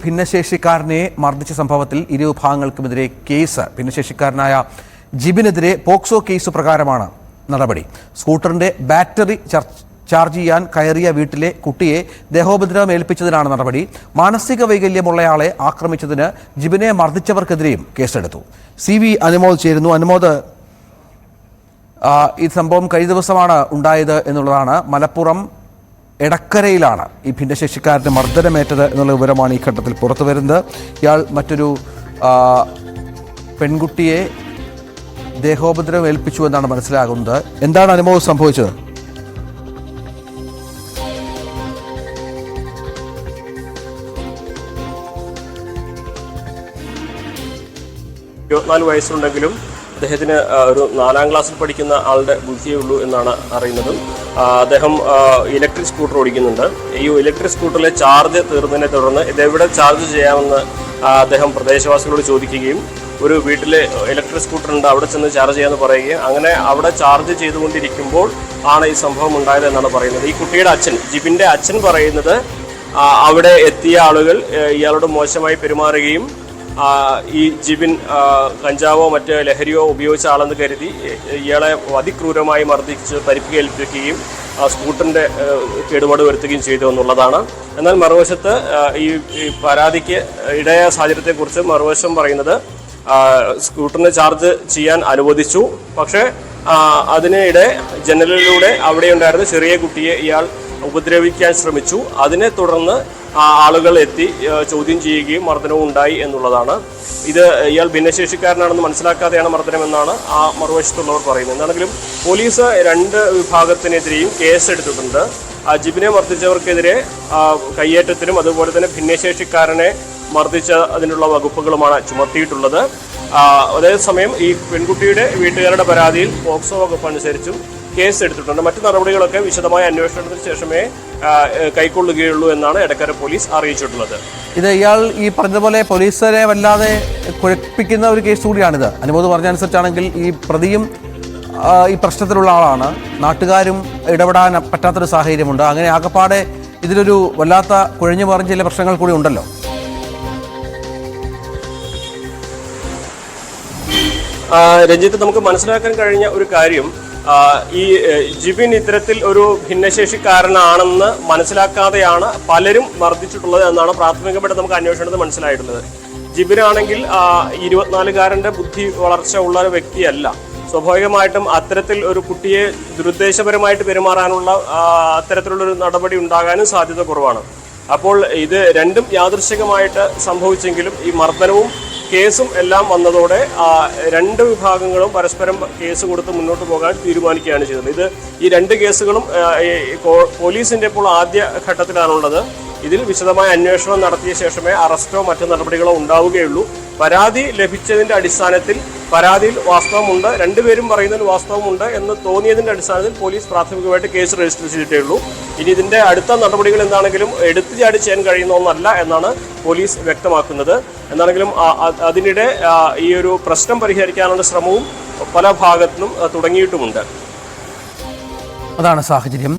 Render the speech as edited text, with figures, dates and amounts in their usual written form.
ഭിന്നശേഷിക്കാരനെ മർദ്ദിച്ച സംഭവത്തിൽ ഇരുവിഭാഗങ്ങൾക്കുമെതിരെ case. ഭിന്നശേഷിക്കാരനായ ജിബിനെതിരെ POCSO case പ്രകാരമാണ് നടപടി. സ്കൂട്ടറിന്റെ ബാറ്ററി ചാർജ് ചെയ്യാൻ കയറിയ വീട്ടിലെ കുട്ടിയെ ദേഹോപദ്രവം ഏൽപ്പിച്ചതിനാണ് നടപടി. മാനസിക വൈകല്യമുള്ളയാളെ ആക്രമിച്ചതിന് ജിബിനെ മർദ്ദിച്ചവർക്കെതിരെയും കേസെടുത്തു. CV അനുമോദ് ചേരുന്നു. അനുമോദ്, ഈ സംഭവം കഴിഞ്ഞ ദിവസമാണ് ഉണ്ടായത് എന്നുള്ളതാണ്. മലപ്പുറം എടക്കരയിലാണ് ഈ ഭിന്നശേഷിക്കാരന് മർദ്ദനമേറ്റത് എന്നുള്ള വിവരമാണ് ഈ ഘട്ടത്തിൽ പുറത്തു വരുന്നത്. ഇയാൾ മറ്റൊരു പെൺകുട്ടിയെ ദേഹോപദ്രവം ഏൽപ്പിച്ചു എന്നാണ് മനസ്സിലാകുന്നത്. എന്താണ് അനുഭവം സംഭവിച്ചത്? വയസ്സുണ്ടെങ്കിലും അദ്ദേഹത്തിന് ഒരു 4ാം ക്ലാസ്സിൽ പഠിക്കുന്ന ആളുടെ ബുദ്ധിയേ ഉള്ളൂ എന്നാണ് അറിയുന്നത്. അദ്ദേഹം ഇലക്ട്രിക് സ്കൂട്ടർ ഓടിക്കുന്നുണ്ട്. ഈ ഇലക്ട്രിക് സ്കൂട്ടറിലെ ചാർജ് തീർന്നതിനെ തുടർന്ന് ഇതെവിടെ ചാർജ് ചെയ്യാമെന്ന് അദ്ദേഹം പ്രദേശവാസികളോട് ചോദിക്കുകയും ഒരു വീട്ടിലെ ഇലക്ട്രിക് സ്കൂട്ടർ ഉണ്ട്, അവിടെ ചെന്ന് ചാർജ് ചെയ്യാമെന്ന് പറയുകയും അങ്ങനെ അവിടെ ചാർജ് ചെയ്തുകൊണ്ടിരിക്കുമ്പോൾ ആണ് ഈ സംഭവം ഉണ്ടായത് എന്നാണ് പറയുന്നത്. ഈ കുട്ടിയുടെ അച്ഛൻ, ജിബിൻ്റെ അച്ഛൻ പറയുന്നത് അവിടെ എത്തിയ ആളുകൾ ഇയാളോട് മോശമായി പെരുമാറുകയും ഈ ജിബിൻ കഞ്ചാവോ മറ്റ് ലഹരിയോ ഉപയോഗിച്ച ആളെന്ന് കരുതി ഇയാളെ അതിക്രൂരമായി മർദ്ദിച്ച് പരിക്കേൽപ്പിക്കുകയും സ്കൂട്ടറിൻ്റെ കേടുപാട് വരുത്തുകയും ചെയ്തു എന്നുള്ളതാണ്. എന്നാൽ മറുവശത്ത് ഈ പരാതിക്ക് ഇടയായ സാഹചര്യത്തെക്കുറിച്ച് മറുവശം പറയുന്നത് സ്കൂട്ടറിന് ചാർജ് ചെയ്യാൻ അനുവദിച്ചു, പക്ഷേ അതിനിടെ ജനലിലൂടെ അവിടെയുണ്ടായിരുന്ന ചെറിയ കുട്ടിയെ ഇയാൾ ഉപദ്രവിക്കാൻ ശ്രമിച്ചു. അതിനെ തുടർന്ന് ആളുകൾ എത്തി ചോദ്യം ചെയ്യുകയും മർദ്ദനവും ഉണ്ടായി എന്നുള്ളതാണ്. ഇത് ഇയാൾ ഭിന്നശേഷിക്കാരനാണെന്ന് മനസ്സിലാക്കാതെയാണ് മർദ്ദനമെന്നാണ് ആ മറുവശത്തുള്ളവർ പറയുന്നത്. എന്താണെങ്കിലും പോലീസ് 2 വിഭാഗത്തിനെതിരെയും കേസെടുത്തിട്ടുണ്ട്. ജിബിനെ മർദ്ദിച്ചവർക്കെതിരെ കയ്യേറ്റത്തിനും അതുപോലെ തന്നെ ഭിന്നശേഷിക്കാരനെ മർദ്ദിച്ച അതിനുള്ള വകുപ്പുകളുമാണ് ചുമത്തിയിട്ടുള്ളത്. അതേസമയം ഈ പെൺകുട്ടിയുടെ വീട്ടുകാരുടെ പരാതിയിൽ പോക്സോ വകുപ്പ് അനുസരിച്ചും കേസ് എടുത്തിട്ടുണ്ട്. മറ്റു നടപടികളൊക്കെ വിശദമായ അന്വേഷണത്തിന് ശേഷമേ കൈക്കൊള്ളുകയുള്ളൂ എന്നാണ് എടക്കര പോലീസ് അറിയിച്ചിട്ടുള്ളത്. ഇത് ഇയാൾ ഈ പറഞ്ഞതുപോലെ പോലീസിനെ വല്ലാതെ കുഴപ്പിക്കുന്ന ഒരു കേസ് കൂടിയാണിത്. അനുമോദ് പറഞ്ഞനുസരിച്ചാണെങ്കിൽ ഈ പ്രതിയും ഈ പ്രശ്നത്തിലുള്ള ആളാണ്. നാട്ടുകാരും ഇടപെടാൻ പറ്റാത്തൊരു സാഹചര്യമുണ്ട്. അങ്ങനെ ആകപ്പാടെ ഇതിലൊരു വല്ലാത്ത കുഴഞ്ഞു മറിഞ്ഞ ചില പ്രശ്നങ്ങൾ കൂടി ഉണ്ടല്ലോ. രഞ്ജിത്ത്, നമുക്ക് മനസ്സിലാക്കാൻ കഴിഞ്ഞ ഒരു കാര്യം, ഈ ജിബിൻ ഇത്തരത്തിൽ ഒരു ഭിന്നശേഷിക്കാരനാണെന്ന് മനസ്സിലാക്കാതെയാണ് പലരും മർദ്ദിച്ചിട്ടുള്ളത് എന്നാണ് പ്രാഥമികമായിട്ട് നമുക്ക് അന്വേഷണത്തിൽ മനസ്സിലായിട്ടുള്ളത്. ജിബിനാണെങ്കിൽ 24-കാരൻ്റെ ബുദ്ധി വളർച്ച ഉള്ള ഒരു വ്യക്തിയല്ല. സ്വാഭാവികമായിട്ടും അത്തരത്തിൽ ഒരു കുട്ടിയെ ദുരുദ്ദേശപരമായിട്ട് പെരുമാറാനുള്ള അത്തരത്തിലുള്ളൊരു നടപടി ഉണ്ടാകാനും സാധ്യത കുറവാണ്. അപ്പോൾ ഇത് രണ്ടും യാദൃശ്ചികമായിട്ട് സംഭവിച്ചെങ്കിലും ഈ മർദ്ദനവും കേസും എല്ലാം വന്നതോടെ 2 വിഭാഗങ്ങളും പരസ്പരം കേസ് കൊടുത്ത് മുന്നോട്ട് പോകാൻ തീരുമാനിക്കുകയാണ് ചെയ്തത്. ഈ 2 കേസുകളും പോലീസിൻ്റെ ഇപ്പോൾ ആദ്യ ഘട്ടത്തിലാണുള്ളത്. ഇതിൽ വിശദമായ അന്വേഷണം നടത്തിയ ശേഷമേ അറസ്റ്റോ മറ്റു നടപടികളോ ഉണ്ടാവുകയുള്ളൂ. പരാതി ലഭിച്ചതിൻ്റെ അടിസ്ഥാനത്തിൽ പരാതിയിൽ വാസ്തവമുണ്ട്, 2 പേരും പറയുന്നതിൽ വാസ്തവമുണ്ട് എന്ന് തോന്നിയതിൻ്റെ അടിസ്ഥാനത്തിൽ പോലീസ് പ്രാഥമികമായിട്ട് കേസ് രജിസ്റ്റർ ചെയ്തിട്ടേ ഉള്ളൂ. ഇനി ഇതിൻ്റെ അടുത്ത നടപടികൾ എന്താണെങ്കിലും എടുത്തു ചാടി ചെയ്യാൻ കഴിയുന്ന ഒന്നല്ല എന്നാണ് പോലീസ് വ്യക്തമാക്കുന്നത്. എന്നാണെങ്കിലും അതിനിടെ ഈ ഒരു പ്രശ്നം പരിഹരിക്കാനുള്ള ശ്രമവും പല ഭാഗത്തുനിന്നും തുടങ്ങിയിട്ടുമുണ്ട്. അതാണ് സാഹചര്യം.